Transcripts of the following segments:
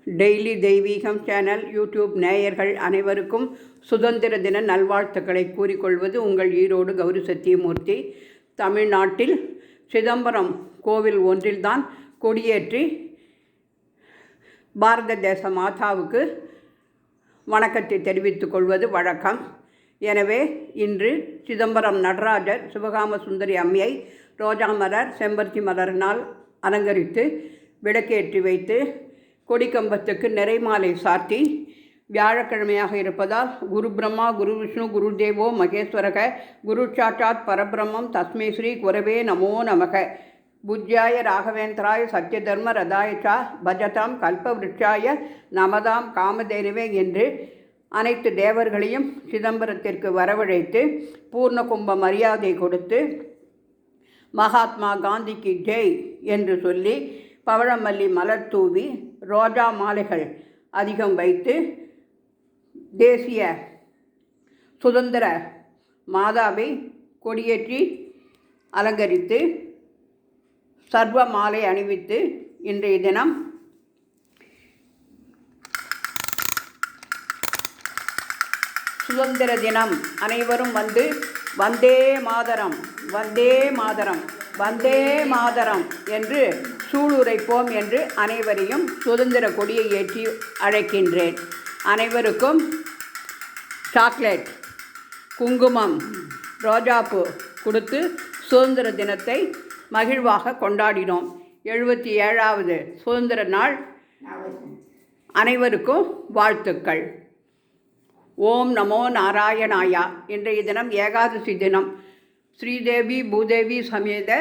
Daily தெய்வீகம் channel YouTube நேயர்கள் அனைவருக்கும் சுதந்திர தின நல்வாழ்த்துக்களை கூறிக்கொள்வது உங்கள் ஈரோடு கௌரி சத்தியமூர்த்தி. தமிழ்நாட்டில் சிதம்பரம் கோவில் ஒன்றில்தான் கொடியேற்றி பாரத தேச மாதாவுக்கு வணக்கத்தை தெரிவித்துக் கொள்வது வழக்கம். எனவே இன்று சிதம்பரம் நடராஜர் சிவகாம சுந்தரி அம்மையை ரோஜா மலர் செம்பருத்தி மலரினால் அலங்கரித்து விளக்கேற்றி வைத்து கொடிக்கம்பத்துக்கு நிறைமாலை சார்த்தி, வியாழக்கிழமையாக இருப்பதால் குரு பிரம்மா குரு விஷ்ணு குரு தேவோ மகேஸ்வரக குரு சாட்சாத் பரபிரம்மம் தஸ்மை ஸ்ரீ குரவே நமோ நமக புஜ்யாய ராகவேந்திராய சத்யதர்ம ரதாயச்சா பஜதாம் கல்பவிருட்சாய நமதாம் காமதேனுவே என்று அனைத்து தேவர்களையும் சிதம்பரத்திற்கு வரவழைத்து பூர்ண கும்ப மரியாதை கொடுத்து மகாத்மா காந்திக்கு ஜெய் என்று சொல்லி பவழமல்லி மலர் தூவி ரோஜா மாலைகள் அதிகம் வைத்து தேசிய சுதந்திர மாதாவை கொடியேற்றி அலங்கரித்து சர்வ மாலை அணிவித்து இன்றைய தினம் சுதந்திர தினம் அனைவரும் வந்து வந்தே மாதரம் வந்தே மாதரம் வந்தே மாதரம் என்று சூளுரைப்போம் என்று அனைவரையும் சுதந்திர கொடியை ஏற்றி அழைக்கின்றேன். அனைவருக்கும் சாக்லேட், குங்குமம், ரோஜாப்பூ கொடுத்து சுதந்திர தினத்தை மகிழ்வாக கொண்டாடினோம். 77வது சுதந்திர நாள். அனைவருக்கும் வாழ்த்துக்கள். ஓம் நமோ நாராயணாயா. இன்றைய தினம் ஏகாதசி தினம். ஸ்ரீதேவி பூதேவி சமேத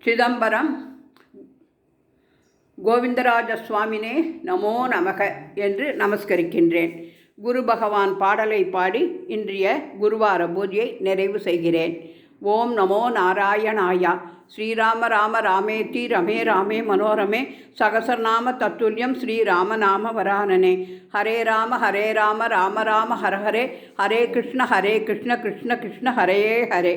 சிதம்பரம் கோவிந்தராஜ சுவாமினே நமோ நமக என்று நமஸ்கரிக்கின்றேன். குரு பகவான் பாடலை பாடி இன்றைய குருவார பூஜையை நிறைவு செய்கிறேன். ஓம் நமோ நாராயணாயா. ஸ்ரீராம ராம ராமேதி ரமே ராமே மனோரமே சகசரநாம தத்துல்யம் ஸ்ரீராமநாம வரானனே. ஹரே ராம ராம ராம ஹர ஹரே ஹரே கிருஷ்ண கிருஷ்ண கிருஷ்ண ஹரே ஹரே.